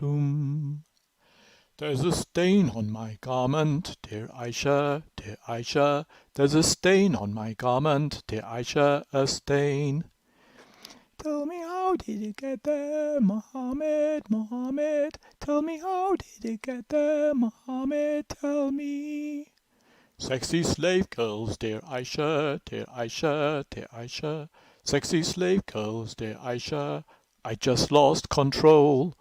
Kulthum. There's a stain on my garment, dear Aisha, dear Aisha. There's a stain on my garment, dear Aisha, a stain. Tell me how did it get there, Muhammad, Muhammad? Tell me how did it get there, Muhammad? Tell me. Sexy slave girls, dear Aisha, dear Aisha, dear Aisha. Sexy slave girls, dear Aisha. I just lost control.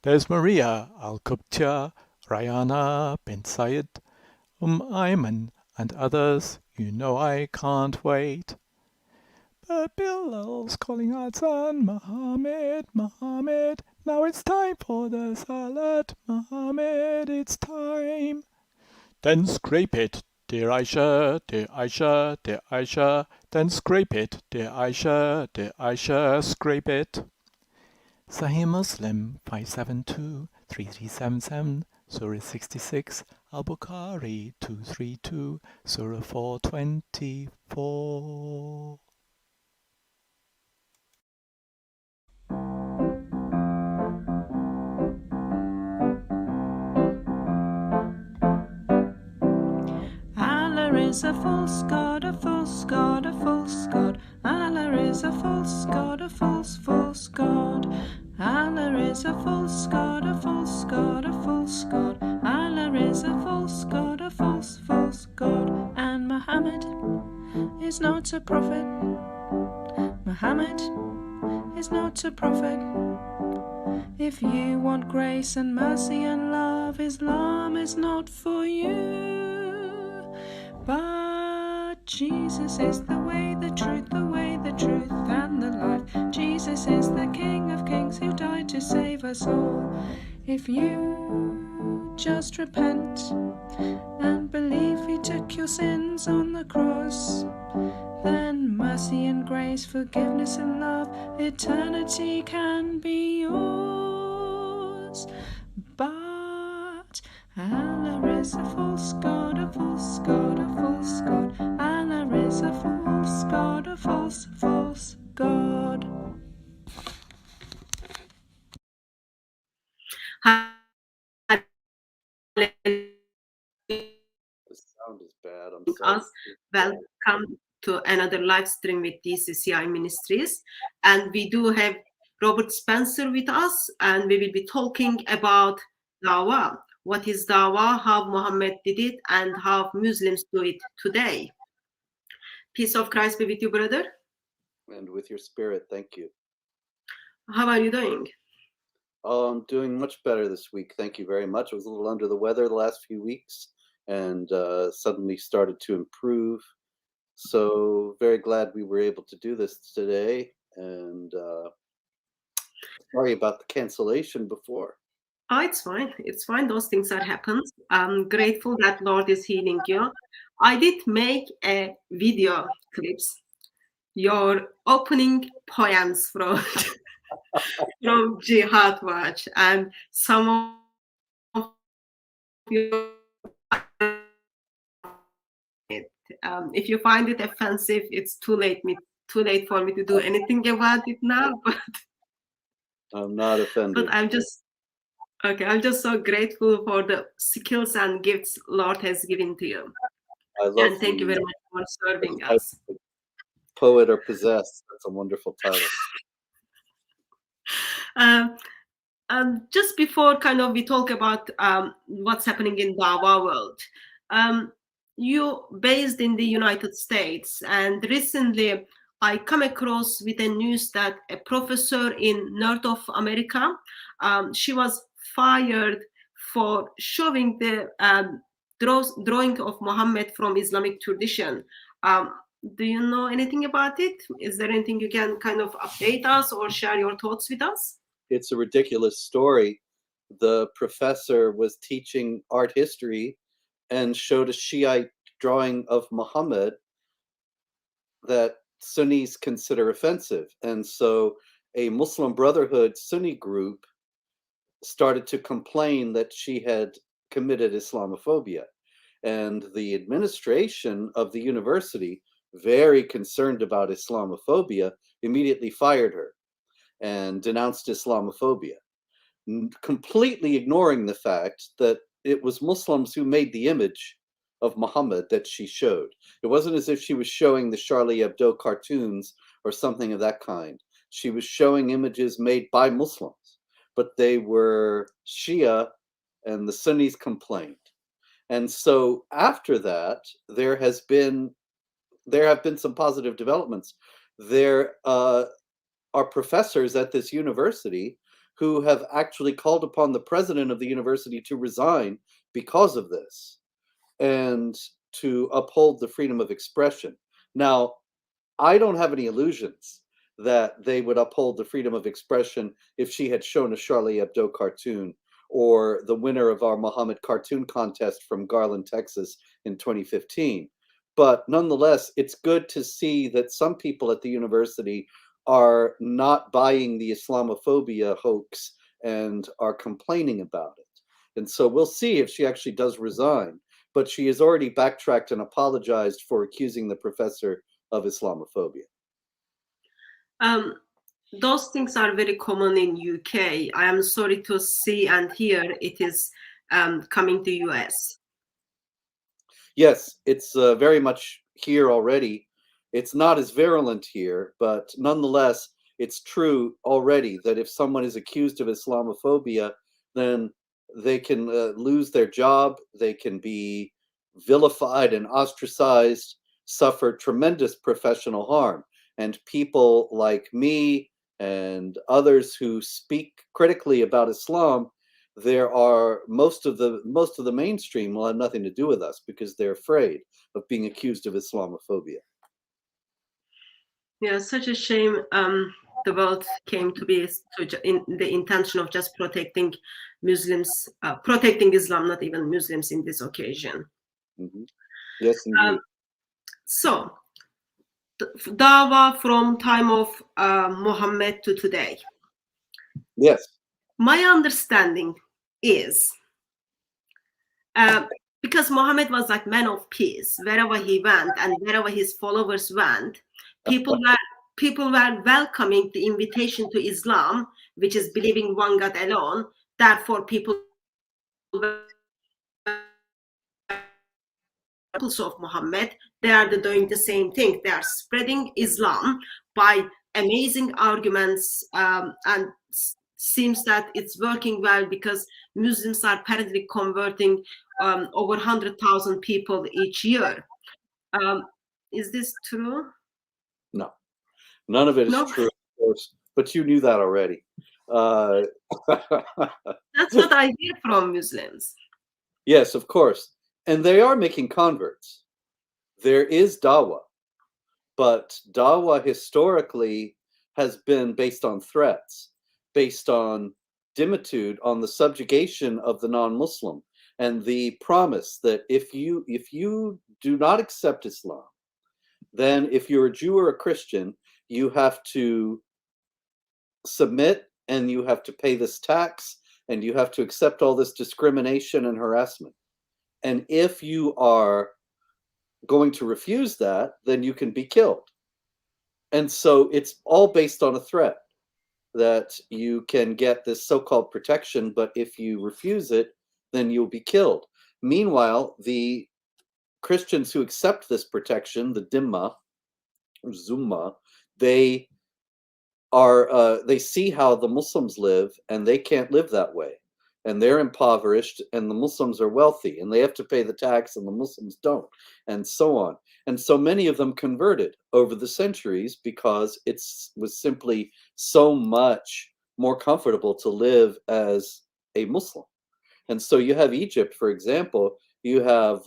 There's Maria Al-Qibtiyya, Rayana bin Sayed, Ayman and others. You know I can't wait. But Bilal's calling Adhan, Muhammad, Muhammad. Now it's time for the salat, Muhammad, it's time. Then scrape it, dear Aisha, dear Aisha, dear Aisha. Then scrape it, dear Aisha, dear Aisha, scrape it. Sahih Muslim 572-3377, Surah 66, Al-Bukhari 232, Surah 424. Allah is a false god, a false god, a false god. Allah is a false god, a false god. Allah is a false god, a false god, a false god. Allah is a false god, a false god. And Muhammad is not a prophet. Muhammad is not a prophet. If you want grace and mercy and love, Islam is not for you. But Jesus is the way, the truth, and the life. Jesus is the King of Kings who died to save us all. If you just repent and believe He took your sins on the cross, then mercy and grace, forgiveness and love, eternity can be yours. But Allah is a false god, a false god, a false god. Allah is a false god, a false god. The sound is bad. I'm sorry. Welcome to another live stream with DCCI Ministries. And we do have Robert Spencer with us, and we will be talking about dawa. What is dawa, how Muhammad did it, and how Muslims do it today. Peace of Christ be with you, brother. And with your spirit, thank you. How are you doing? Oh, I'm doing much better this week. Thank you very much. I was a little under the weather the last few weeks and suddenly started to improve. So very glad we were able to do this today. And sorry about the cancellation before. Oh, it's fine. It's fine. Those things are happened. I'm grateful that Lord is healing you. I did make a video clips, your opening poems from from Jihad Watch, and some of you. If you find it offensive, it's too late for me to do anything about it now. But I'm not offended. But I'm just so grateful for the skills and gifts Lord has given to you. And thank you very much for serving us. Poet or possessed. That's a wonderful title. Just before we talk about what's happening in Dawa world, you based in the United States, and recently I come across with a news that a professor in North of America, she was fired for showing the drawing of Muhammad from Islamic tradition. Do you know anything about it? Is there anything you can update us or share your thoughts with us? It's a ridiculous story. The professor was teaching art history and showed a Shiite drawing of Muhammad that Sunnis consider offensive. And so a Muslim Brotherhood Sunni group started to complain that she had committed Islamophobia. And the administration of the university, very concerned about Islamophobia, immediately fired her and denounced Islamophobia. completely ignoring the fact that it was Muslims who made the image of Muhammad that she showed. It wasn't as if she was showing the Charlie Hebdo cartoons or something of that kind. She was showing images made by Muslims, but they were Shia, and the Sunnis complained. And so after that, there have been some positive developments. There are professors at this university who have actually called upon the president of the university to resign because of this and to uphold the freedom of expression. Now, I don't have any illusions that they would uphold the freedom of expression if she had shown a Charlie Hebdo cartoon or the winner of our Muhammad cartoon contest from Garland, Texas in 2015. But nonetheless, it's good to see that some people at the university are not buying the Islamophobia hoax and are complaining about it. And so we'll see if she actually does resign. But she has already backtracked and apologized for accusing the professor of Islamophobia. Those things are very common in UK. I am sorry to see and hear it is coming to US. Yes, it's very much here already. It's not as virulent here, but nonetheless, it's true already that if someone is accused of Islamophobia, then they can lose their job, they can be vilified and ostracized, suffer tremendous professional harm. And people like me and others who speak critically about Islam, there are most of the mainstream will have nothing to do with us because they're afraid of being accused of Islamophobia. Yeah, such a shame. The world came to be in the intention of just protecting Muslims, protecting Islam, not even Muslims in this occasion. Mm-hmm. Yes, indeed. So, dawa from time of Muhammad to today. Yes. My understanding is because Muhammad was like man of peace. Wherever he went and wherever his followers went, people were welcoming the invitation to Islam, which is believing one God alone. Therefore, people were of Muhammad, they are doing the same thing. They are spreading Islam by amazing arguments, and seems that it's working well because Muslims are apparently converting over 100,000 people each year. Is this true? No, none of it is true, of course, but you knew that already. That's what I hear from Muslims. Yes, of course. And they are making converts. There is dawa, but dawa historically has been based on threats, based on dimitude, on the subjugation of the non-Muslim, and the promise that if you do not accept Islam, then if you're a Jew or a Christian, you have to submit and you have to pay this tax and you have to accept all this discrimination and harassment. And if you are going to refuse that, then you can be killed. And so it's all based on a threat that you can get this so-called protection, but if you refuse it, then you'll be killed. Meanwhile, the Christians who accept this protection, the Dhimma, or Zumma, they see how the Muslims live, and they can't live that way. And they're impoverished, and the Muslims are wealthy, and they have to pay the tax, and the Muslims don't, and so on. And so many of them converted over the centuries because it was simply so much more comfortable to live as a Muslim. And so you have Egypt, for example, you have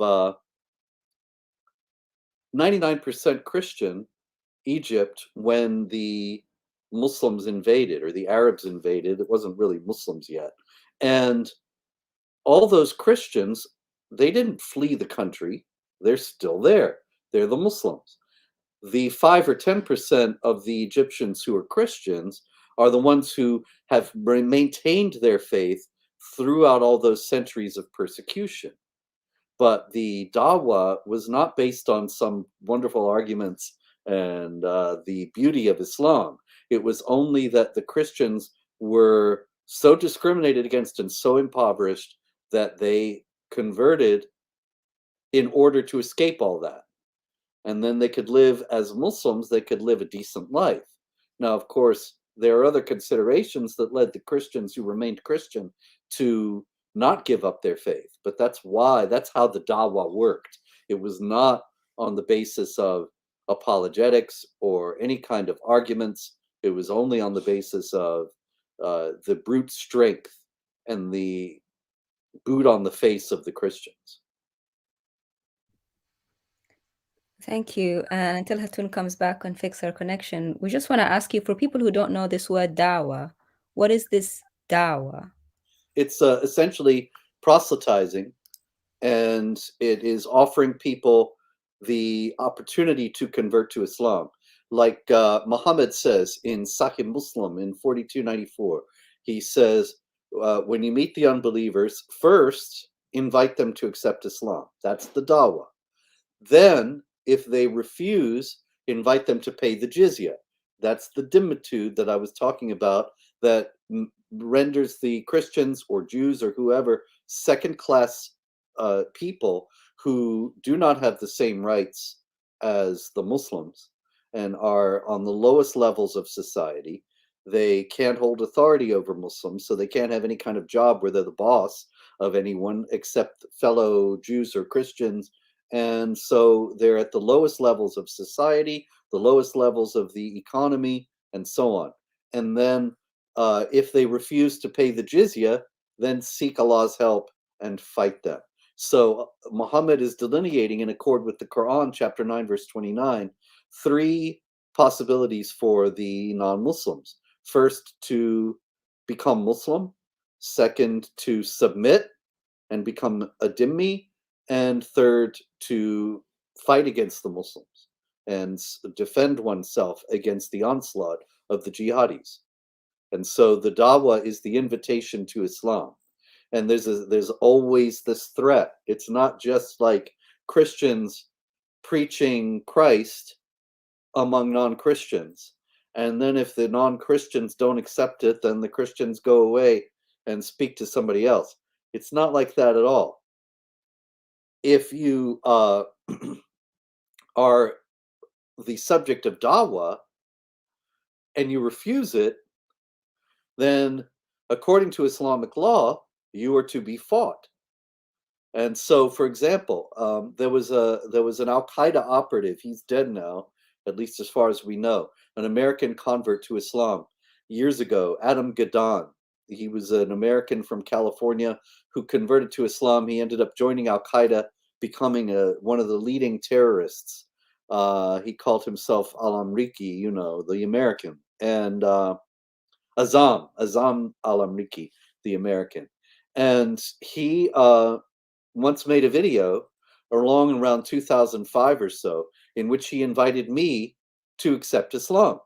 99% Christian Egypt when the Muslims invaded, or the Arabs invaded. It wasn't really Muslims yet. And all those Christians, they didn't flee the country. They're still there. They're the Muslims. The 5 or 10% of the Egyptians who are Christians are the ones who have maintained their faith throughout all those centuries of persecution. But the dawa was not based on some wonderful arguments and the beauty of Islam. It was only that the Christians were so discriminated against and so impoverished that they converted in order to escape all that. And then they could live as Muslims, they could live a decent life. Now, of course, there are other considerations that led the Christians who remained Christian to not give up their faith. But that's how the dawa worked. It was not on the basis of apologetics or any kind of arguments. It was only on the basis of the brute strength and the boot on the face of the Christians. Thank you. And until Hatun comes back and fix her connection, we just want to ask you, for people who don't know this word dawa, what is this dawa? It's essentially proselytizing, and it is offering people the opportunity to convert to Islam. Like Muhammad says in Sahih Muslim in 4294, he says, when you meet the unbelievers, first invite them to accept Islam. That's the dawah. Then, if they refuse, invite them to pay the jizya. That's the dimitude that I was talking about, that renders the Christians or Jews or whoever second-class people who do not have the same rights as the Muslims and are on the lowest levels of society. They can't hold authority over Muslims, so they can't have any kind of job where they're the boss of anyone except fellow Jews or Christians. And so they're at the lowest levels of society, the lowest levels of the economy, and so on. And then if they refuse to pay the jizya, then seek Allah's help and fight them. So Muhammad is delineating, in accord with the Quran, chapter 9, verse 29, 3 possibilities for the non-Muslims. First, to become Muslim. Second, to submit and become a dhimmi. And third, to fight against the Muslims and defend oneself against the onslaught of the jihadis. And so the dawah is the invitation to Islam. And there's always this threat. It's not just like Christians preaching Christ among non-Christians. And then if the non-Christians don't accept it, then the Christians go away and speak to somebody else. It's not like that at all. If you are the subject of dawah and you refuse it, then according to Islamic law, you are to be fought. And so, for example, there was an Al-Qaeda operative. He's dead now, at least as far as we know, an American convert to Islam years ago, Adam Gaddan. He was an American from California who converted to Islam. He ended up joining Al-Qaeda, becoming one of the leading terrorists. He called himself Al-Amriki, the American, and Azam Al-Amriki, the American. And he once made a video around 2005 or so, in which he invited me to accept Islam.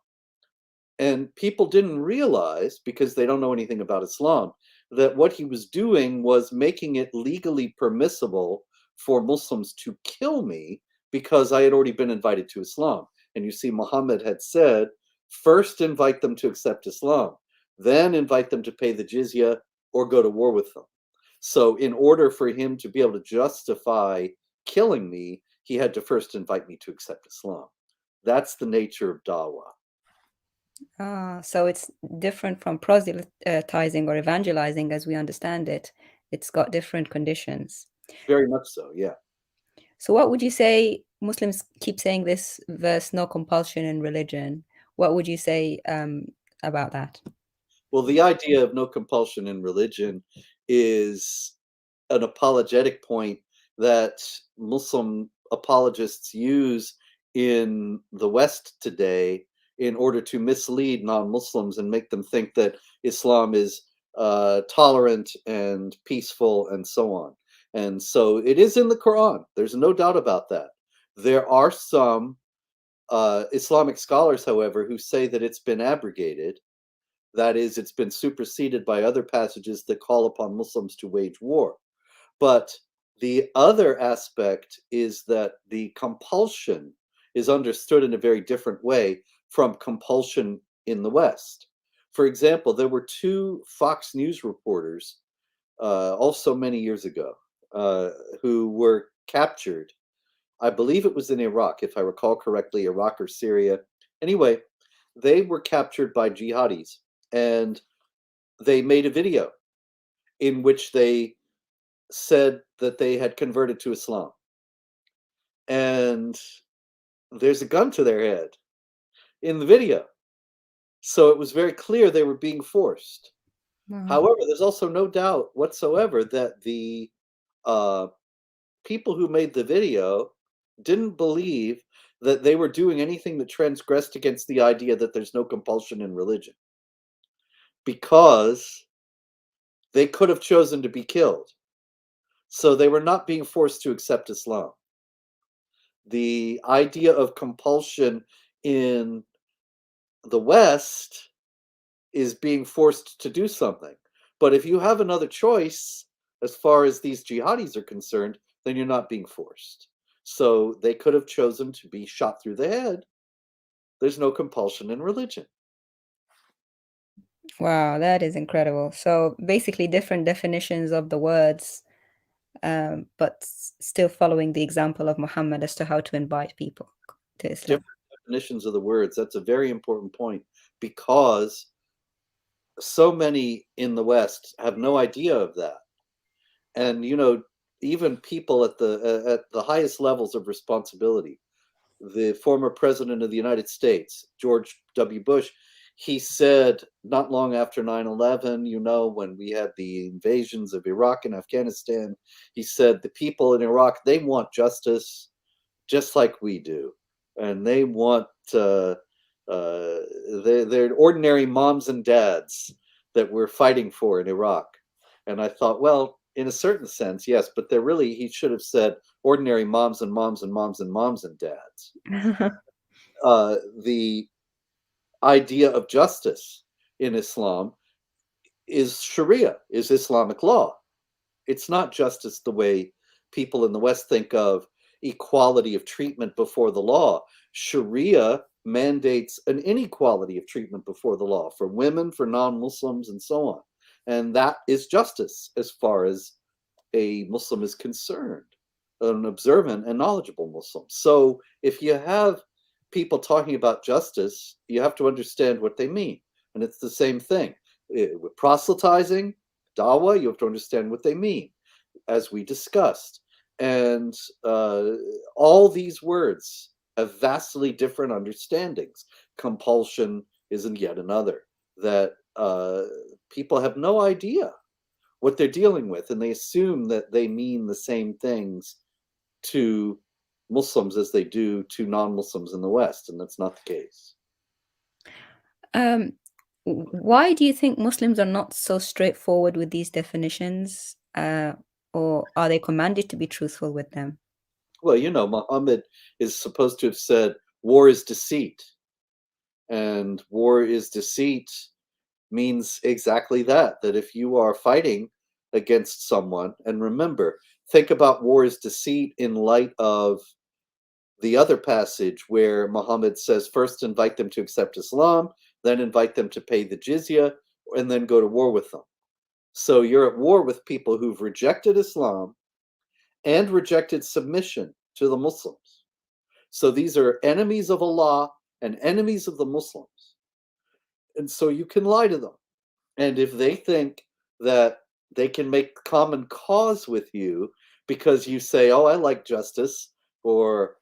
And people didn't realize, because they don't know anything about Islam, that what he was doing was making it legally permissible for Muslims to kill me because I had already been invited to Islam. And you see, Muhammad had said, first invite them to accept Islam, then invite them to pay the jizya or go to war with them. So in order for him to be able to justify killing me, he had to first invite me to accept Islam. That's the nature of dawah. So it's different from proselytizing or evangelizing as we understand it. It's got different conditions. Very much so, yeah. So what would you say? Muslims keep saying this verse, no compulsion in religion. What would you say about that? Well, the idea of no compulsion in religion is an apologetic point that Muslim apologists use in the West today in order to mislead non-Muslims and make them think that Islam is tolerant and peaceful and so on. And so it is in the Quran. There's no doubt about that. There are some Islamic scholars, however, who say that it's been abrogated. That is, it's been superseded by other passages that call upon Muslims to wage war. But the other aspect is that the compulsion is understood in a very different way from compulsion in the West. For example, there were 2 Fox News reporters, also many years ago, who were captured. I believe it was in Iraq, if I recall correctly, Iraq or Syria. Anyway, they were captured by jihadis, and they made a video in which they said that they had converted to Islam. And there's a gun to their head in the video. So it was very clear they were being forced. Wow. However, there's also no doubt whatsoever that the people who made the video didn't believe that they were doing anything that transgressed against the idea that there's no compulsion in religion, because they could have chosen to be killed. So they were not being forced to accept Islam. The idea of compulsion in the West is being forced to do something. But if you have another choice, as far as these jihadis are concerned, then you're not being forced. So they could have chosen to be shot through the head. There's no compulsion in religion. Wow, that is incredible. So basically, different definitions of the words, but still following the example of Muhammad as to how to invite people to Islam. Different definitions of the words. That's a very important point, because so many in the West have no idea of that. And even people at the highest levels of responsibility, the former president of the United States, George W. Bush, he said not long after 9/11, when we had the invasions of Iraq and Afghanistan, he said the people in Iraq, they want justice just like we do. And they want, they're ordinary moms and dads that we're fighting for in Iraq. And I thought, well, in a certain sense, yes, but he should have said ordinary moms and moms and moms and moms and dads. The idea of justice in Islam is Sharia, is Islamic law. It's not justice the way people in the West think of equality of treatment before the law. Sharia mandates an inequality of treatment before the law for women, for non-Muslims, and so on. And that is justice as far as a Muslim is concerned, an observant and knowledgeable Muslim. So if you have people talking about justice, you have to understand what they mean. And it's the same thing. With proselytizing, dawa, you have to understand what they mean, as we discussed. And all these words have vastly different understandings. Compulsion isn't yet another, that people have no idea what they're dealing with, and they assume that they mean the same things to Muslims as they do to non-Muslims in the West, and that's not the case. Why do you think Muslims are not so straightforward with these definitions, or are they commanded to be truthful with them? Well, Muhammad is supposed to have said, war is deceit. And war is deceit means exactly that if you are fighting against someone, and remember, think about war is deceit in light of the other passage where Muhammad says, first invite them to accept Islam, then invite them to pay the jizya, and then go to war with them. So you're at war with people who've rejected Islam and rejected submission to the Muslims. So these are enemies of Allah and enemies of the Muslims. And so you can lie to them. And if they think that they can make common cause with you because you say, oh, I like justice, or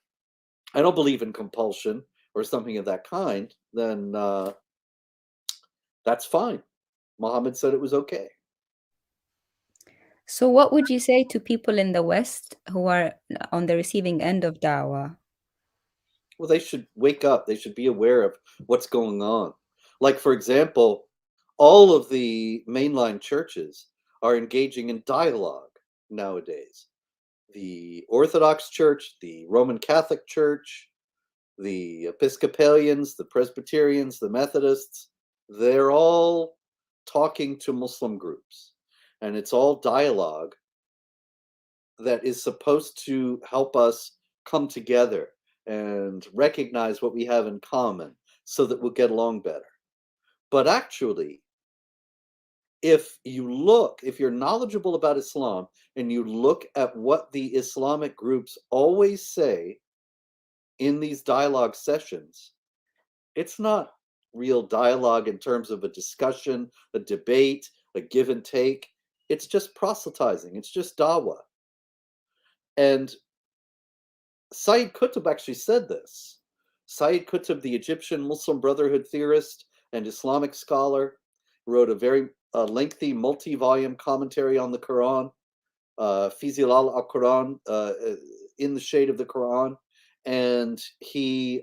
I don't believe in compulsion, or something of that kind, then that's fine. Muhammad said it was okay. So what would you say to people in the West who are on the receiving end of dawah? Well, they should wake up. They should be aware of what's going on. Like, for example, all of the mainline churches are engaging in dialogue nowadays. The Orthodox Church, the Roman Catholic Church, the Episcopalians, the Presbyterians, the Methodists, they're all talking to Muslim groups. And it's all dialogue that is supposed to help us come together and recognize what we have in common so that we'll get along better. But actually, if you're knowledgeable about Islam and you look at what the Islamic groups always say in these dialogue sessions, it's not real dialogue in terms of a discussion, a debate, a give and take. It's just proselytizing. It's just dawa. And Sayyid Qutb actually said this. Sayyid Qutb, the Egyptian Muslim Brotherhood theorist and Islamic scholar, wrote a very lengthy multi-volume commentary on the Quran, Fizilal al-Quran, in the shade of the Quran, and he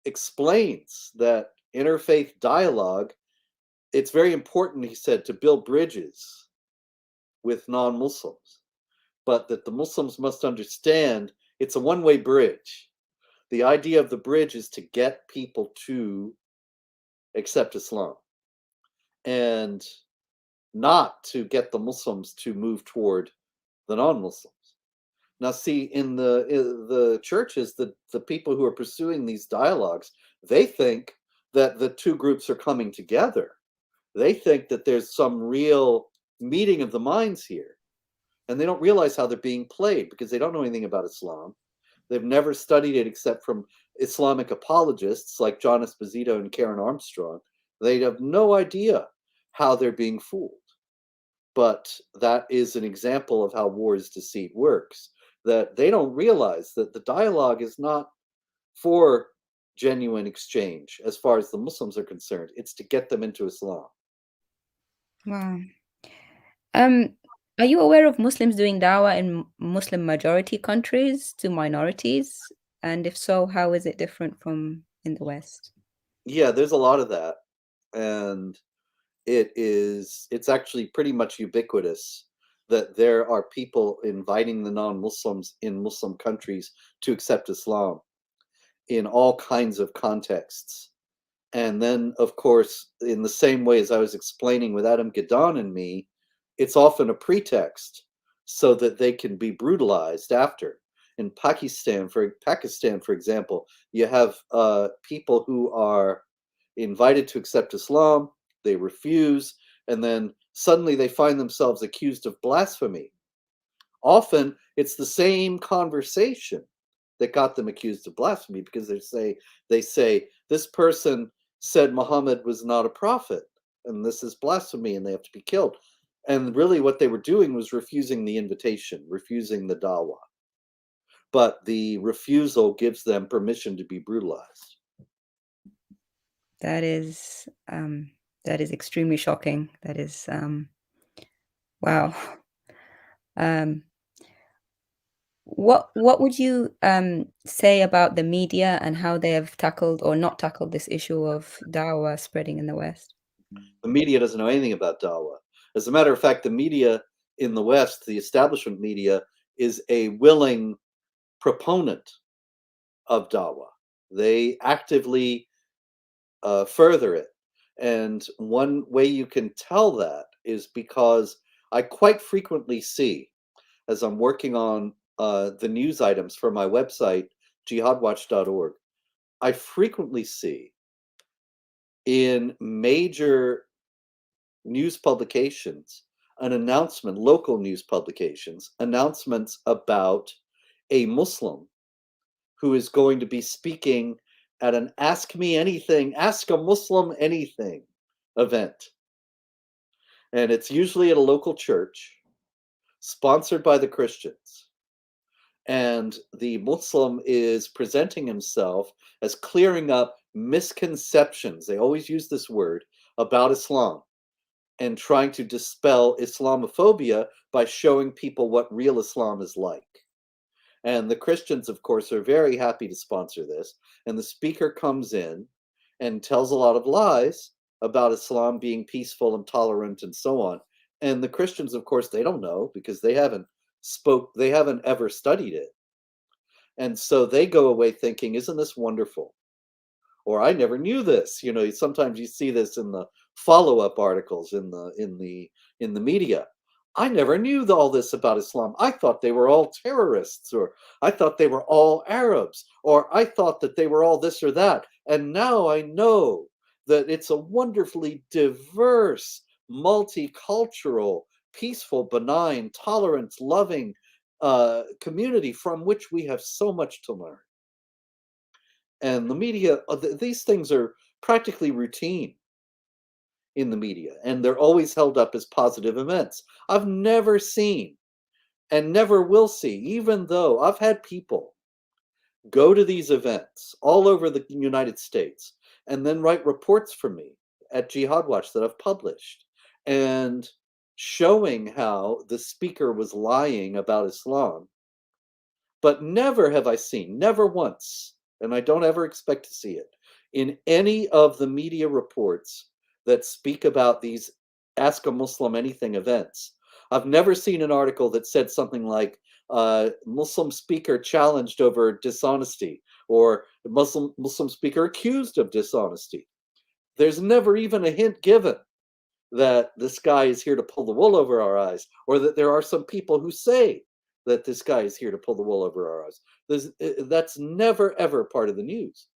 explains that interfaith dialogue, it's very important, he said, to build bridges with non-Muslims, but that the Muslims must understand it's a one-way bridge. The idea of the bridge is to get people to accept Islam and not to get the Muslims to move toward the non-Muslims. Now, see, in the churches, the people who are pursuing these dialogues, they think that the two groups are coming together. They think that there's some real meeting of the minds here. And they don't realize how they're being played because they don't know anything about Islam. They've never studied it except from Islamic apologists like John Esposito and Karen Armstrong. They have no idea how they're being fooled. But that is an example of how war's deceit works, that they don't realize that the dialogue is not for genuine exchange as far as the Muslims are concerned. It's to get them into Islam. Wow. Are you aware of Muslims doing dawah in Muslim majority countries to minorities? And if so, how is it different from in the West? Yeah, there's a lot of that. And it's actually pretty much ubiquitous that there are people inviting the non-Muslims in Muslim countries to accept Islam in all kinds of contexts. And then, of course, in the same way as I was explaining with Adam Gadan and me, it's often a pretext so that they can be brutalized after. In Pakistan, for example, you have people who are invited to accept Islam, they refuse, and then suddenly they find themselves accused of blasphemy. Often it's the same conversation that got them accused of blasphemy because they say this person said Muhammad was not a prophet and this is blasphemy and they have to be killed. And really what they were doing was refusing the invitation, refusing the dawa. But the refusal gives them permission to be brutalized. That is extremely shocking. That is wow. What would you say about the media and how they have tackled or not tackled this issue of dawah spreading in the West? The media doesn't know anything about dawa. As a matter of fact, the media in the West, the establishment media, is a willing proponent of dawa. They actively further it. And one way you can tell that is because I quite frequently see, as I'm working on the news items for my website, jihadwatch.org, I frequently see in major news publications an announcement, local news publications, announcements about a Muslim who is going to be speaking at an Ask Me Anything, Ask a Muslim Anything event. And it's usually at a local church, sponsored by the Christians. And the Muslim is presenting himself as clearing up misconceptions, they always use this word, about Islam, and trying to dispel Islamophobia by showing people what real Islam is like. And the Christians, of course, are very happy to sponsor this. And the speaker comes in and tells a lot of lies about Islam being peaceful and tolerant and so on. And the Christians, of course, they don't know because they haven't ever studied it. And so they go away thinking, isn't this wonderful? Or I never knew this. You know, sometimes you see this in the follow-up articles in the media. I never knew all this about Islam. I thought they were all terrorists, or I thought they were all Arabs, or I thought that they were all this or that. And now I know that it's a wonderfully diverse, multicultural, peaceful, benign, tolerant, loving community from which we have so much to learn. And the media, these things are practically routine in the media, and they're always held up as positive events. I've never seen and never will see, even though I've had people go to these events all over the United States and then write reports for me at Jihad Watch that I've published, and showing how the speaker was lying about Islam. But never have I seen, never once, and I don't ever expect to see it, in any of the media reports that speak about these Ask a Muslim Anything events. I've never seen an article that said something like, Muslim speaker challenged over dishonesty, or Muslim speaker accused of dishonesty. There's never even a hint given that this guy is here to pull the wool over our eyes, or that there are some people who say that this guy is here to pull the wool over our eyes. That's never, ever part of the news.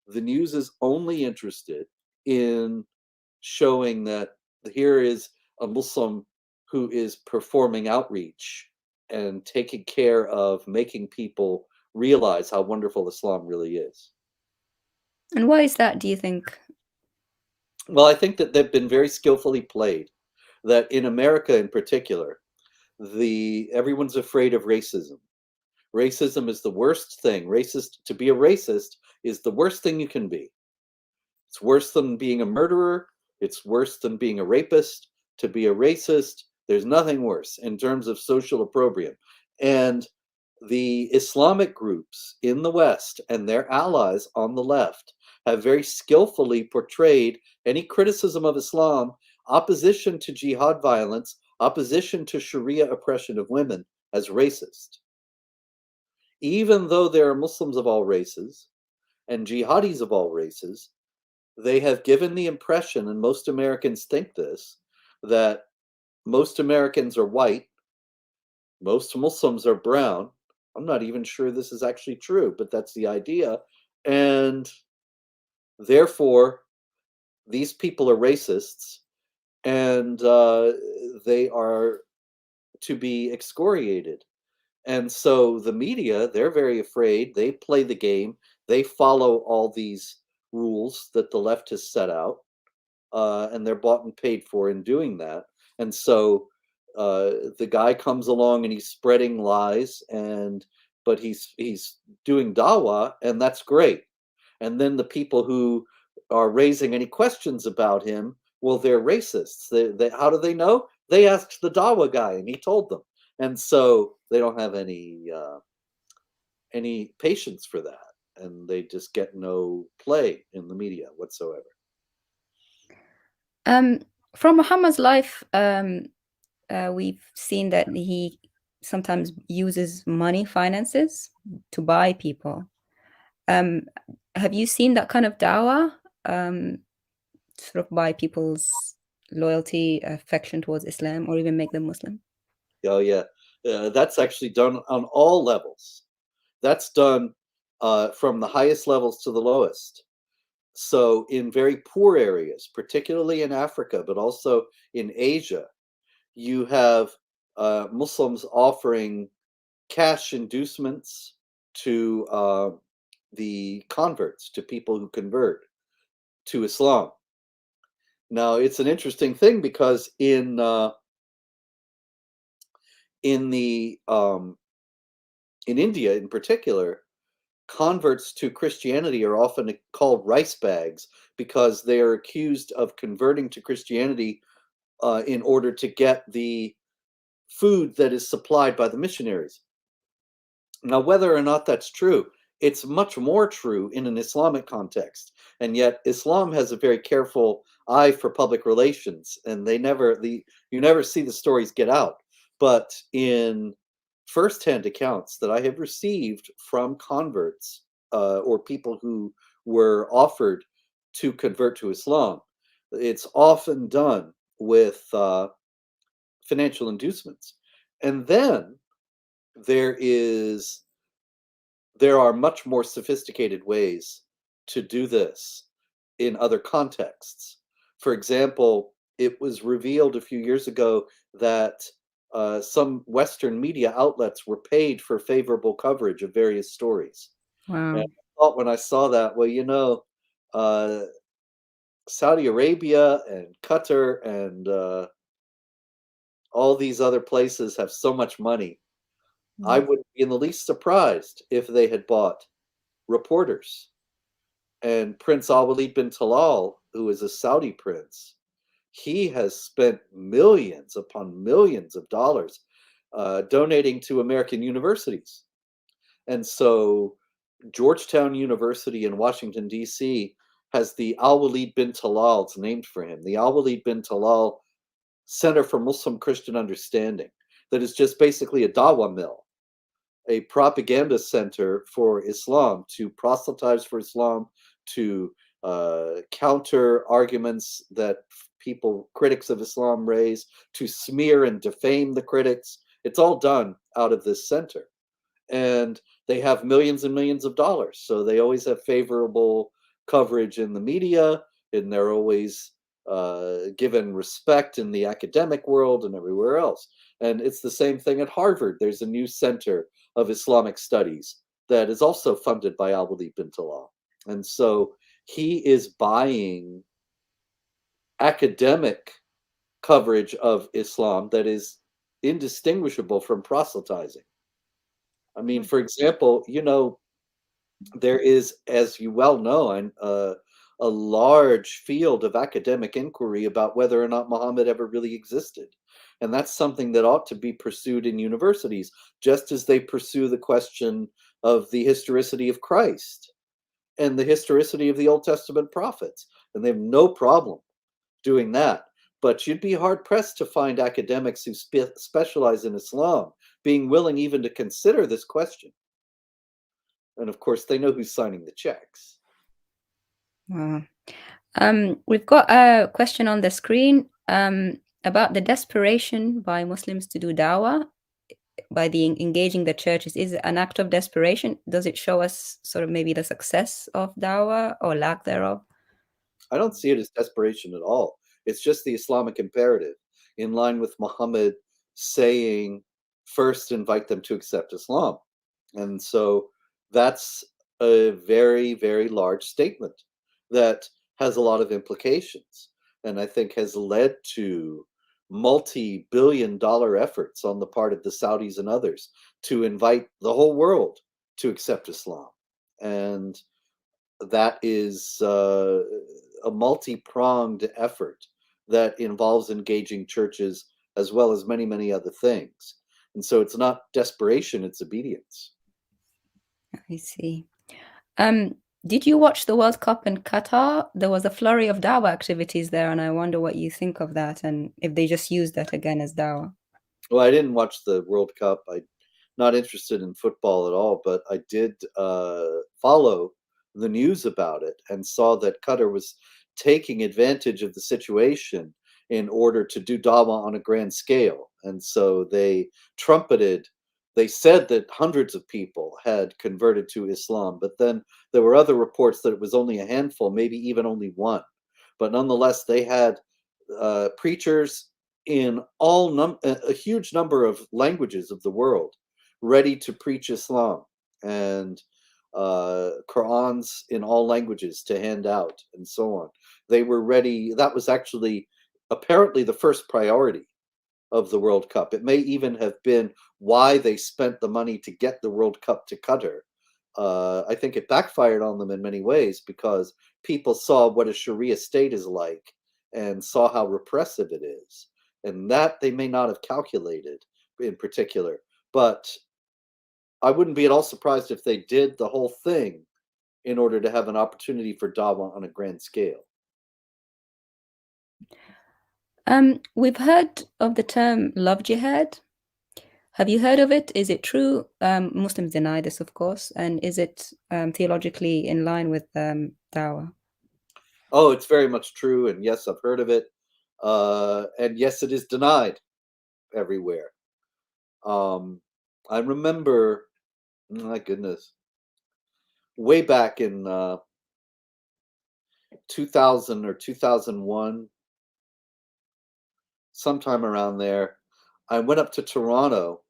The news is only interested in showing that here is a Muslim who is performing outreach and taking care of making people realize how wonderful Islam really is. And why is that, do you think? Well, I think that they've been very skillfully played. That in America in particular, everyone's afraid of racism. Racism is the worst thing. To be a racist is the worst thing you can be. It's worse than being a murderer. It's worse than being a rapist. To be a racist, there's nothing worse in terms of social opprobrium. And the Islamic groups in the West and their allies on the left have very skillfully portrayed any criticism of Islam, opposition to jihad violence, opposition to Sharia oppression of women, as racist. Even though there are Muslims of all races and jihadis of all races, they have given the impression, and most Americans think this, that most Americans are white, most Muslims are brown. I'm not even sure this is actually true, but that's the idea. And therefore, these people are racists, and they are to be excoriated. And so the media, they're very afraid. They play the game. They follow all these rules that the left has set out, and they're bought and paid for in doing that. And so the guy comes along and he's spreading lies, but he's doing dawa, and that's great. And then the people who are raising any questions about him, well, they're racists. How do they know? They asked the dawa guy, and he told them. And so they don't have any patience for that, and they just get no play in the media whatsoever. From Muhammad's life, we've seen that he sometimes uses money, finances, to buy people. Have you seen that kind of dawah, sort of buy people's loyalty, affection towards Islam, or even make them Muslim? Oh, yeah. That's actually done on all levels. That's done from the highest levels to the lowest. So in very poor areas, particularly in Africa, but also in Asia, you have Muslims offering cash inducements to the converts, to people who convert to Islam. Now, it's an interesting thing because in India in particular, converts to Christianity are often called rice bags because they are accused of converting to Christianity in order to get the food that is supplied by the missionaries. Now, whether or not that's true, it's much more true in an Islamic context. And yet Islam has a very careful eye for public relations, and you never see the stories get out. But in firsthand accounts that I have received from converts or people who were offered to convert to Islam, it's often done with financial inducements. And then there are much more sophisticated ways to do this. in other contexts. For example, it was revealed a few years ago that some Western media outlets were paid for favorable coverage of various stories. And Wow. I thought when I saw that, well, uh, Saudi Arabia and Qatar and all these other places have so much money. I Yes. wouldn't be in the least surprised if they had bought reporters. And Prince Al-Walid bin Talal, who is a Saudi prince, he has spent millions upon millions of dollars donating to American universities. And so Georgetown University in Washington, D.C. has the Al-Walid bin Talal, it's named for him, the Al-Walid bin Talal Center for Muslim Christian Understanding, that is just basically a dawa mill, a propaganda center for Islam, to proselytize for Islam, to counter arguments that critics of Islam raise, to smear and defame the critics. It's all done out of this center. And they have millions and millions of dollars. So they always have favorable coverage in the media, and they're always given respect in the academic world and everywhere else. And it's the same thing at Harvard. There's a new center of Islamic studies that is also funded by Al-Walid bin Talal. And so he is buying academic coverage of Islam that is indistinguishable from proselytizing. I mean, for example, there is, as you well know, a large field of academic inquiry about whether or not Muhammad ever really existed. And that's something that ought to be pursued in universities, just as they pursue the question of the historicity of Christ and the historicity of the Old Testament prophets. And they have no problem doing that. But you'd be hard pressed to find academics who specialize in Islam being willing even to consider this question. And of course, they know who's signing the checks. Wow. We've got a question on the screen about the desperation by Muslims to do dawah by engaging the churches. Is it an act of desperation? Does it show us sort of maybe the success of dawah or lack thereof? I don't see it as desperation at all. It's just the Islamic imperative, in line with Muhammad saying, first invite them to accept Islam. And so that's a very, very large statement that has a lot of implications, and I think has led to multi-billion-dollar efforts on the part of the Saudis and others to invite the whole world to accept Islam. And that is a multi-pronged effort that involves engaging churches as well as many, many other things. And so it's not desperation, it's obedience. I see. Did you watch the World Cup in Qatar? There was a flurry of dawah activities there, and I wonder what you think of that and if they just use that again as dawah. Well, I didn't watch the World Cup. I'm not interested in football at all, but I did follow the news about it and saw that Qatar was taking advantage of the situation in order to do dawah on a grand scale. And so they said that hundreds of people had converted to Islam, but then there were other reports that it was only a handful, maybe even only one. But nonetheless, they had preachers in a huge number of languages of the world ready to preach Islam, and Qurans in all languages to hand out, and so on. They were ready. That was actually apparently the first priority of the World Cup. It may even have been why they spent the money to get the World Cup to Qatar. I think it backfired on them in many ways, because people saw what a Sharia state is like and saw how repressive it is. And that they may not have calculated in particular. But I wouldn't be at all surprised if they did the whole thing in order to have an opportunity for dawah on a grand scale. We've heard of the term love jihad. Have you heard of it? Is it true? Muslims deny this, of course. And is it theologically in line with dawah? Oh, it's very much true. And yes, I've heard of it. And yes, it is denied everywhere. I remember, my goodness, way back in 2000 or 2001, sometime around there, I went up to Toronto.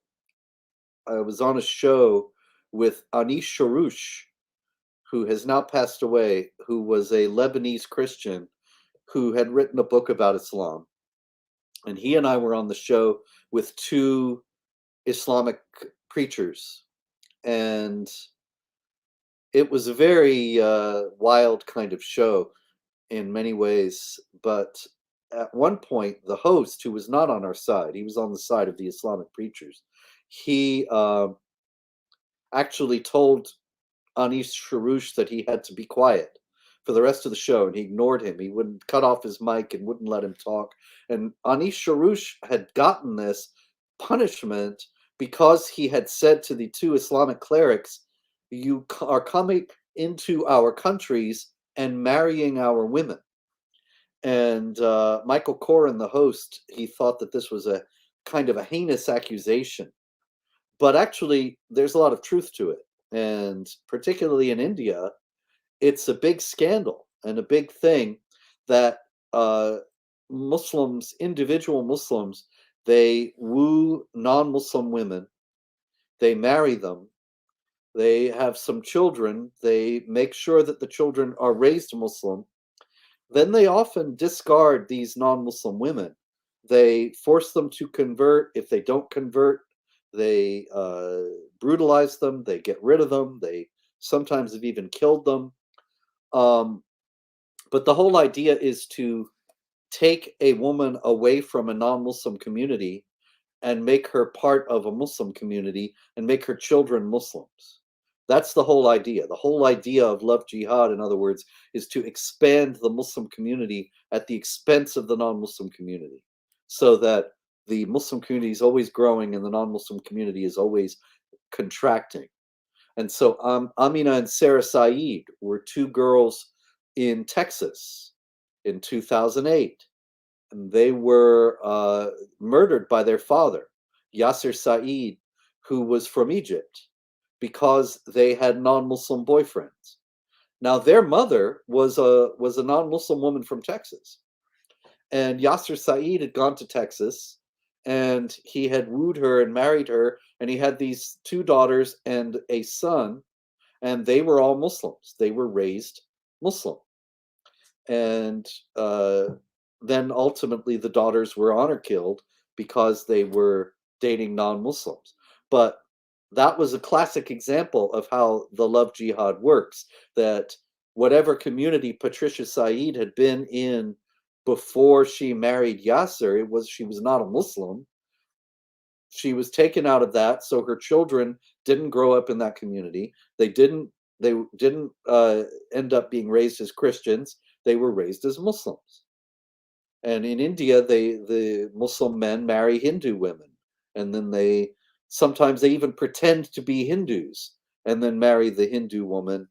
I was on a show with Anish Sharouche, who has now passed away, who was a Lebanese Christian who had written a book about Islam. And he and I were on the show with two Islamic preachers. And it was a very wild kind of show in many ways. But at one point, the host, who was not on our side, he was on the side of the Islamic preachers, he actually told Anish Sharouche that he had to be quiet for the rest of the show, and he ignored him. He wouldn't cut off his mic and wouldn't let him talk. And Anish Sharouche had gotten this punishment because he had said to the two Islamic clerics, "You are coming into our countries and marrying our women." And Michael Coren, the host, he thought that this was a kind of a heinous accusation. But actually, there's a lot of truth to it. And particularly in India, it's a big scandal and a big thing that Muslims, individual Muslims, they woo non-Muslim women, they marry them, they have some children, they make sure that the children are raised Muslim. Then they often discard these non-Muslim women. They force them to convert. If they don't convert, they brutalize them, they get rid of them, they sometimes have even killed them. But the whole idea is to take a woman away from a non-Muslim community and make her part of a Muslim community and make her children Muslims. That's the whole idea. The whole idea of love jihad, in other words, is to expand the Muslim community at the expense of the non-Muslim community, so that the Muslim community is always growing and the non-Muslim community is always contracting. And so Amina and Sarah Saeed were two girls in Texas in 2008. And they were murdered by their father, Yasser Saeed, who was from Egypt, because they had non-Muslim boyfriends. Now, their mother was a non-Muslim woman from Texas. And Yasser Saeed had gone to Texas, and he had wooed her and married her, and he had these two daughters and a son, and they were all Muslims. They were raised Muslim. And then ultimately the daughters were honor killed because they were dating non-Muslims. But that was a classic example of how the love jihad works, that whatever community Patricia Saeed had been in before she married Yasser, she was not a Muslim. She was taken out of that, so her children didn't grow up in that community. They didn't end up being raised as Christians. They were raised as Muslims. And in India, the Muslim men marry Hindu women, and then sometimes they even pretend to be Hindus and then marry the Hindu woman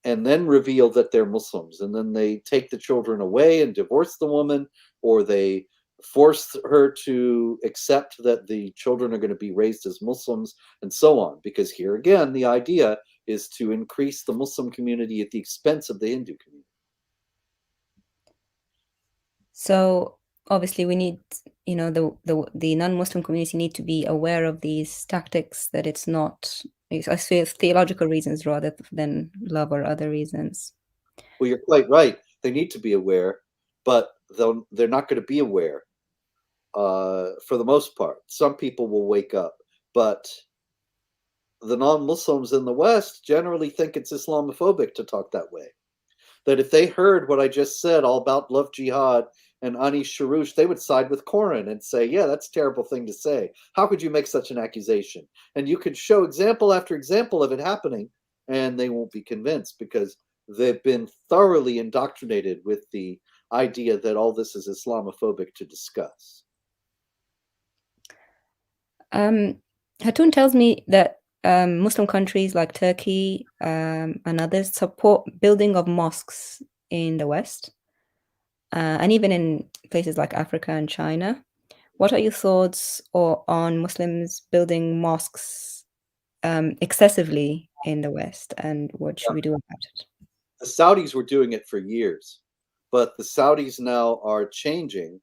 and then reveal that they're Muslims. And then they take the children away and divorce the woman, or they force her to accept that the children are going to be raised as Muslims, and so on. Because here again, the idea is to increase the Muslim community at the expense of the Hindu community. So obviously we need, the non-Muslim community need to be aware of these tactics, that it's not, I feel, theological reasons rather than love or other reasons. Well, you're quite right. They need to be aware, but they're not going to be aware for the most part. Some people will wake up, but the non-Muslims in the West generally think it's Islamophobic to talk that way. That if they heard what I just said all about love jihad and Anish Sharouche, they would side with Coren and say, yeah, that's a terrible thing to say. How could you make such an accusation? And you could show example after example of it happening, and they won't be convinced because they've been thoroughly indoctrinated with the idea that all this is Islamophobic to discuss. Hatun tells me that Muslim countries like Turkey and others support building of mosques in the West, and even in places like Africa and China. What are your thoughts on Muslims building mosques excessively in the West, and what should we do about it? The Saudis were doing it for years. But the Saudis now are changing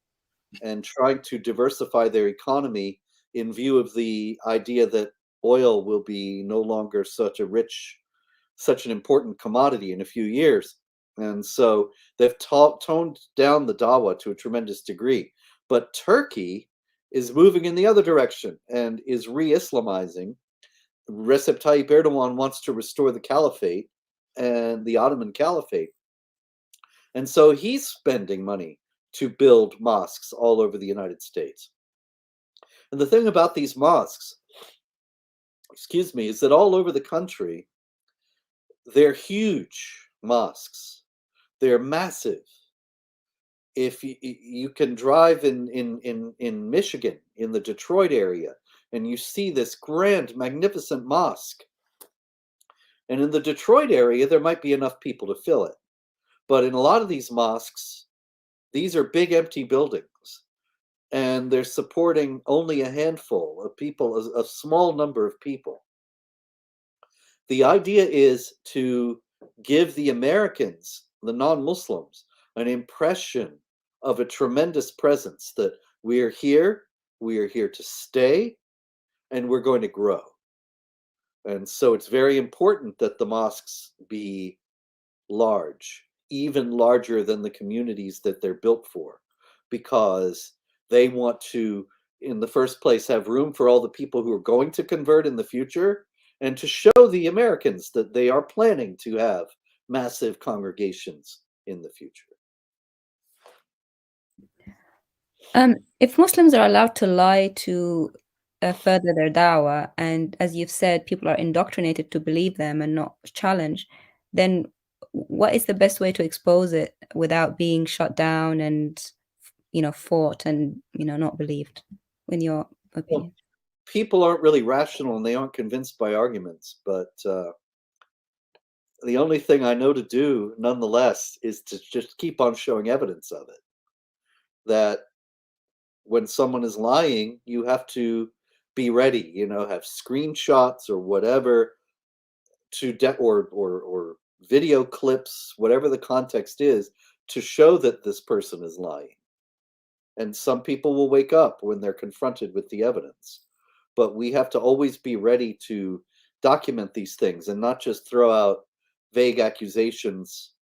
and trying to diversify their economy in view of the idea that oil will be no longer such an important commodity in a few years. And so they've toned down the dawa to a tremendous degree. But Turkey is moving in the other direction and is re-Islamizing. Recep Tayyip Erdogan wants to restore the caliphate and the Ottoman caliphate. And so he's spending money to build mosques all over the United States. And the thing about these mosques, is that all over the country, they're huge mosques. They're massive. If you can drive in Michigan, in the Detroit area, and you see this grand, magnificent mosque. And in the Detroit area, there might be enough people to fill it. But in a lot of these mosques, these are big empty buildings, and they're supporting only a handful of people, a small number of people. The idea is to give the Americans, the non-Muslims, an impression of a tremendous presence, that we are here to stay, and we're going to grow. And so it's very important that the mosques be large, even larger than the communities that they're built for, because they want to, in the first place, have room for all the people who are going to convert in the future, and to show the Americans that they are planning to have massive congregations in the future. If Muslims are allowed to lie to further their dawah, and as you've said, people are indoctrinated to believe them and not challenge, then what is the best way to expose it without being shut down and, fought and, not believed, in your opinion? Well, people aren't really rational and they aren't convinced by arguments, but the only thing I know to do, nonetheless, is to just keep on showing evidence of it. That when someone is lying, you have to be ready, have screenshots or whatever or video clips, whatever the context is, to show that this person is lying. And some people will wake up when they're confronted with the evidence. But we have to always be ready to document these things and not just throw out vague accusations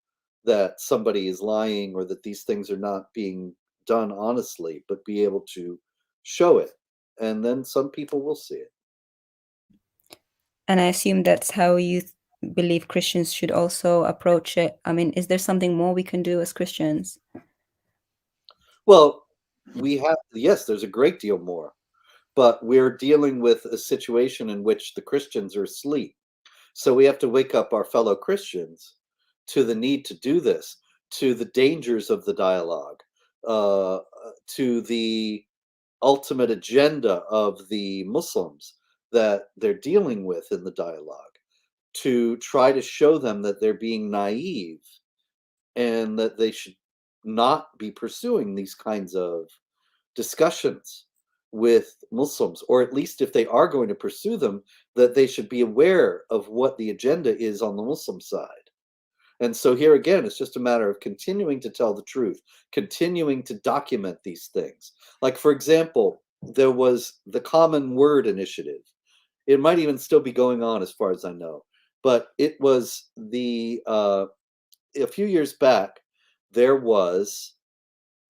that somebody is lying or that these things are not being done honestly, but be able to show it. And then some people will see it. And I assume that's how you believe Christians should also approach it. I mean, is there something more we can do as Christians? Well, yes, there's a great deal more, but we're dealing with a situation in which the Christians are asleep. So we have to wake up our fellow Christians to the need to do this, to the dangers of the dialogue, to the ultimate agenda of the Muslims that they're dealing with in the dialogue, to try to show them that they're being naive and that they should not be pursuing these kinds of discussions with Muslims, or at least if they are going to pursue them, that they should be aware of what the agenda is on the Muslim side. And so here again, it's just a matter of continuing to tell the truth, continuing to document these things. Like, for example, there was the Common Word Initiative. It might even still be going on as far as I know, but it was a few years back, there was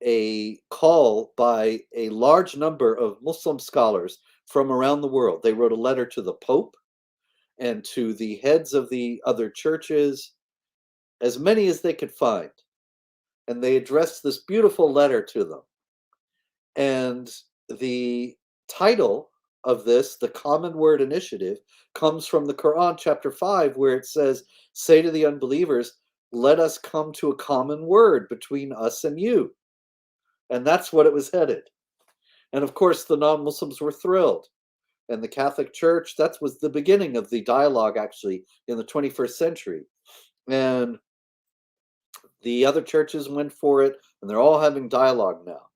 a call by a large number of Muslim scholars from around the world. They wrote a letter to the Pope and to the heads of the other churches, as many as they could find. And they addressed this beautiful letter to them. And the title of this, the Common Word Initiative, comes from the Quran, chapter 5, where it says, "Say to the unbelievers, let us come to a common word between us and you." And that's what it was headed. And of course, the non-Muslims were thrilled. And the Catholic Church, that was the beginning of the dialogue, actually, in the 21st century. And the other churches went for it, and they're all having dialogue now.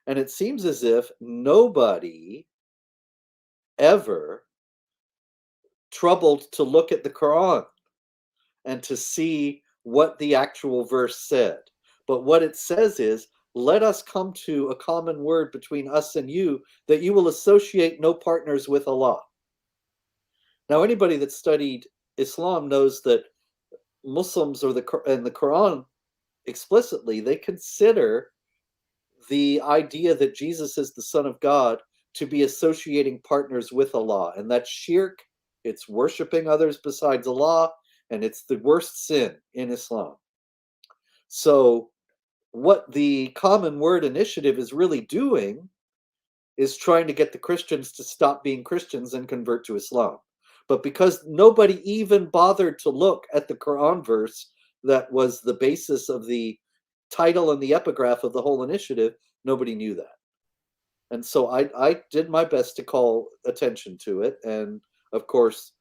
And it seems as if nobody ever troubled to look at the Quran and to see what the actual verse said. But what it says is, let us come to a common word between us and you, that you will associate no partners with Allah. Now, anybody that studied Islam knows that Muslims or the Quran explicitly, they consider the idea that Jesus is the Son of God to be associating partners with Allah, and that's shirk. It's worshiping others besides Allah, and it's the worst sin in Islam. So what the Common Word Initiative is really doing is trying to get the Christians to stop being Christians and convert to Islam. But because nobody even bothered to look at the Quran verse that was the basis of the title and the epigraph of the whole initiative, nobody knew that. And so I did my best to call attention to it. And of course,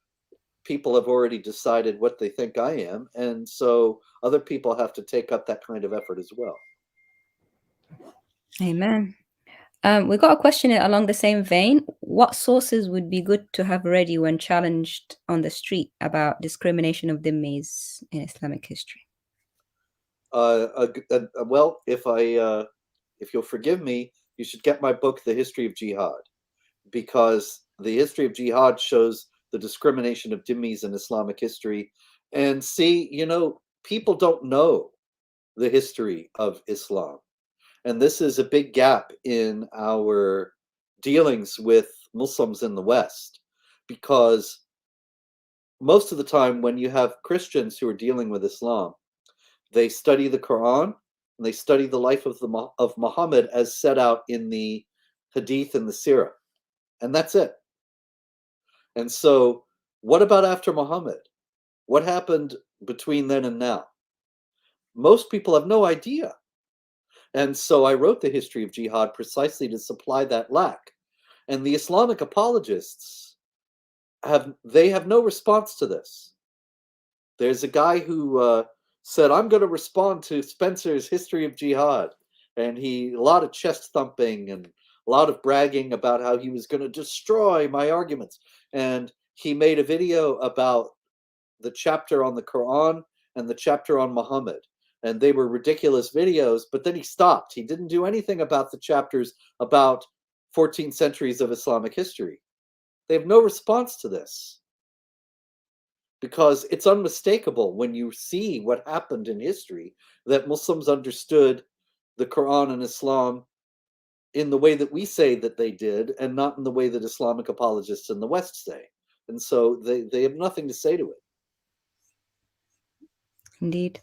people have already decided what they think I am. And so other people have to take up that kind of effort as well. Amen. We got a question along the same vein. What sources would be good to have ready when challenged on the street about discrimination of dhimmis in Islamic history? Well, if you'll forgive me, you should get my book, The History of Jihad, because the history of jihad shows the discrimination of dhimmis in Islamic history. And see, people don't know the history of Islam. And this is a big gap in our dealings with Muslims in the West, because most of the time when you have Christians who are dealing with Islam, they study the Quran and they study the life of Muhammad as set out in the Hadith and the Sirah. And that's it. And so what about after Muhammad? What happened between then and now? Most people have no idea. And so I wrote The History of Jihad precisely to supply that lack. And the Islamic apologists have no response to this. There's a guy who said, I'm going to respond to Spencer's History of Jihad. And a lot of chest thumping and a lot of bragging about how he was going to destroy my arguments. And he made a video about the chapter on the Quran and the chapter on Muhammad. And they were ridiculous videos, but then he stopped. He didn't do anything about the chapters about 14 centuries of Islamic history. They have no response to this, because it's unmistakable when you see what happened in history that Muslims understood the Quran and Islam in the way that we say that they did, and not in the way that Islamic apologists in the West say. And so they have nothing to say to it. Indeed.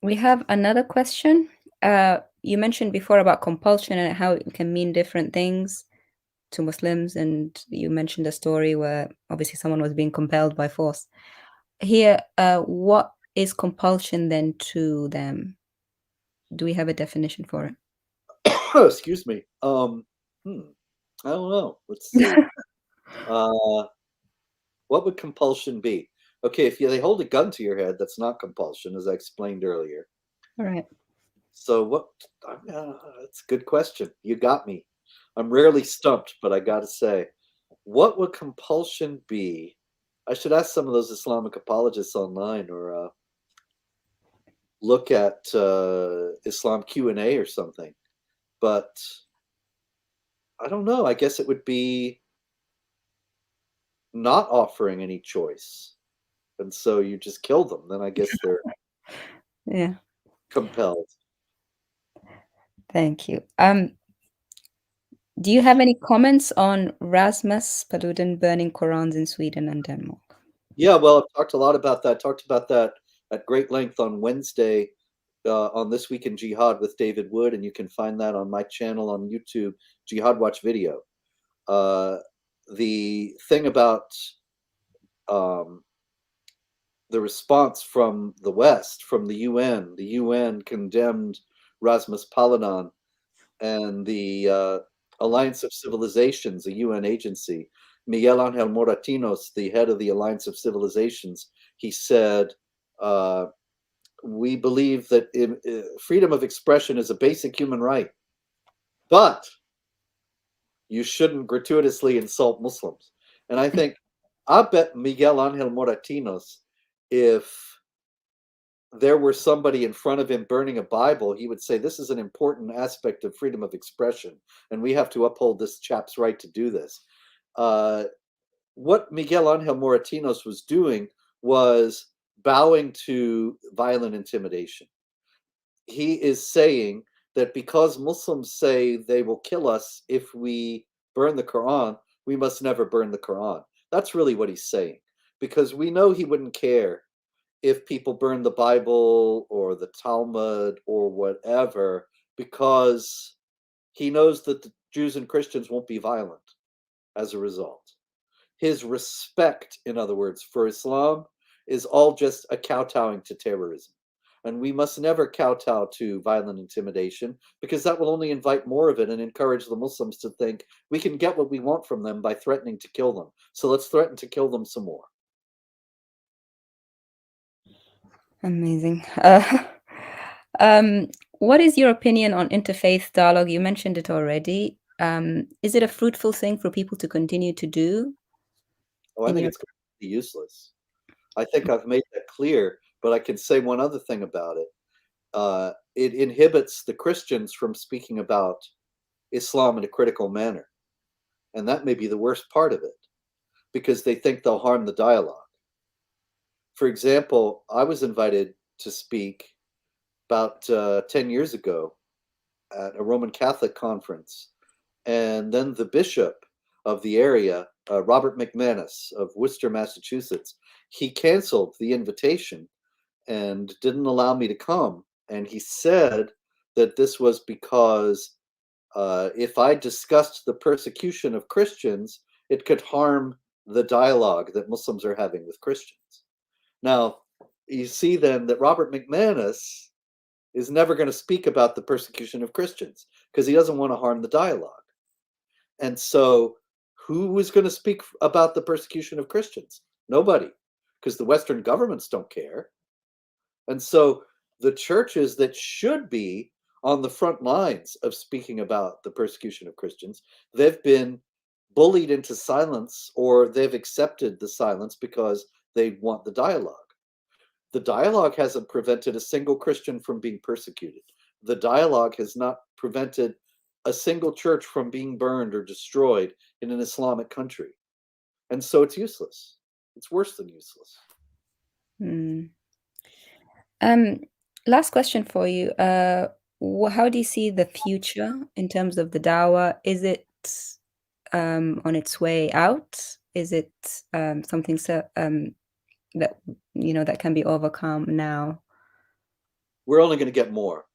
We have another question. You mentioned before about compulsion and how it can mean different things to Muslims, and you mentioned a story where obviously someone was being compelled by force. Here, what is compulsion then to them? Do we have a definition for it? Excuse me. I don't know. Let's see. What would compulsion be? Okay, if they hold a gun to your head, that's not compulsion, as I explained earlier. All right. So what? That's a good question. You got me. I'm rarely stumped, but I got to say, what would compulsion be? I should ask some of those Islamic apologists online, or look at Islam Q&A or something. But I don't know. I guess it would be not offering any choice. And so you just kill them. Then I guess they're Yeah. compelled. Thank you. Do you have any comments on Rasmus Paludan burning Qurans in Sweden and Denmark? Yeah, well, I've talked a lot about that. Talked about that at great length on Wednesday on This Week in Jihad with David Wood, and you can find that on my channel on YouTube, Jihad Watch Video. The thing about the response from the West, from the UN condemned Rasmus Paludan, and the Alliance of Civilizations, a UN agency, Miguel Ángel Moratinos, the head of the Alliance of Civilizations, he said, we believe that freedom of expression is a basic human right, but you shouldn't gratuitously insult Muslims. And I think, I bet Miguel Ángel Moratinos, if there were somebody in front of him burning a Bible, he would say, this is an important aspect of freedom of expression, and we have to uphold this chap's right to do this. What Miguel Angel Moratinos was doing was bowing to violent intimidation. He is saying that because Muslims say they will kill us if we burn the Quran, we must never burn the Quran. That's really what he's saying, because we know he wouldn't care if people burn the Bible or the Talmud or whatever, because he knows that the Jews and Christians won't be violent as a result. His respect, in other words, for Islam is all just a kowtowing to terrorism. And we must never kowtow to violent intimidation, because that will only invite more of it and encourage the Muslims to think we can get what we want from them by threatening to kill them. So let's threaten to kill them some more. Amazing. What is your opinion on interfaith dialogue? You mentioned it already. Is it a fruitful thing for people to continue to do? Oh, I think it's completely useless. I think I've made that clear, but I can say one other thing about it. It inhibits the Christians from speaking about Islam in a critical manner. And that may be the worst part of it, because they think they'll harm the dialogue. For example, I was invited to speak about 10 years ago at a Roman Catholic conference. And then the bishop of the area, Robert McManus of Worcester, Massachusetts, he canceled the invitation and didn't allow me to come. And he said that this was because if I discussed the persecution of Christians, it could harm the dialogue that Muslims are having with Christians. Now, you see then that Robert McManus is never going to speak about the persecution of Christians because he doesn't want to harm the dialogue. And so who is going to speak about the persecution of Christians? Nobody, because the Western governments don't care. And so the churches that should be on the front lines of speaking about the persecution of Christians, they've been bullied into silence, or they've accepted the silence because they want the dialogue. The dialogue hasn't prevented a single Christian from being persecuted. The dialogue has not prevented a single church from being burned or destroyed in an Islamic country. And so it's useless. It's worse than useless. Last question for you. How do you see the future in terms of the dawa? Is it on its way out? Is it something that that can be overcome now? We're only going to get more,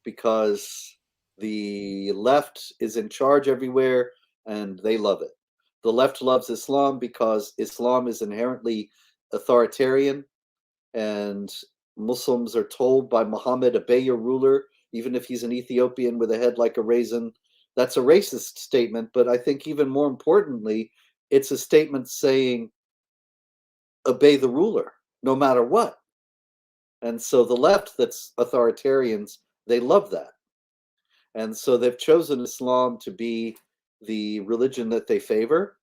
because the left is in charge everywhere and they love it. The left loves Islam because Islam is inherently authoritarian, and Muslims are told by Muhammad, obey your ruler, even if he's an Ethiopian with a head like a raisin. That's a racist statement, but I think even more importantly, it's a statement saying, obey the ruler, no matter what. And so the left, that's authoritarians, they love that. And so they've chosen Islam to be the religion that they favor,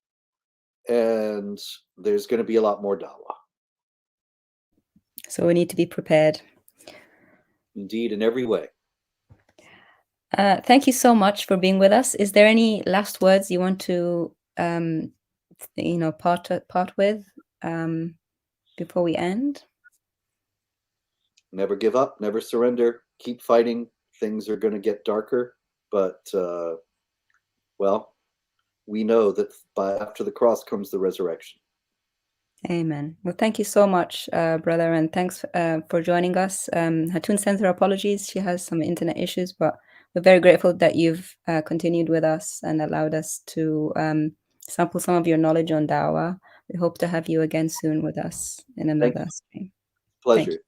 and there's going to be a lot more dawah. So we need to be prepared. Indeed, in every way. Thank you so much for being with us. Is there any last words you want to, part with before we end? Never give up, never surrender, keep fighting. Things are going to get darker, but well, we know that after the cross comes the resurrection. Amen. Well, thank you so much, brother, and thanks for joining us. Hatun sends her apologies. She has some internet issues, but we're very grateful that you've continued with us and allowed us to sample some of your knowledge on Dawah. We hope to have you again soon with us in another stream. Pleasure.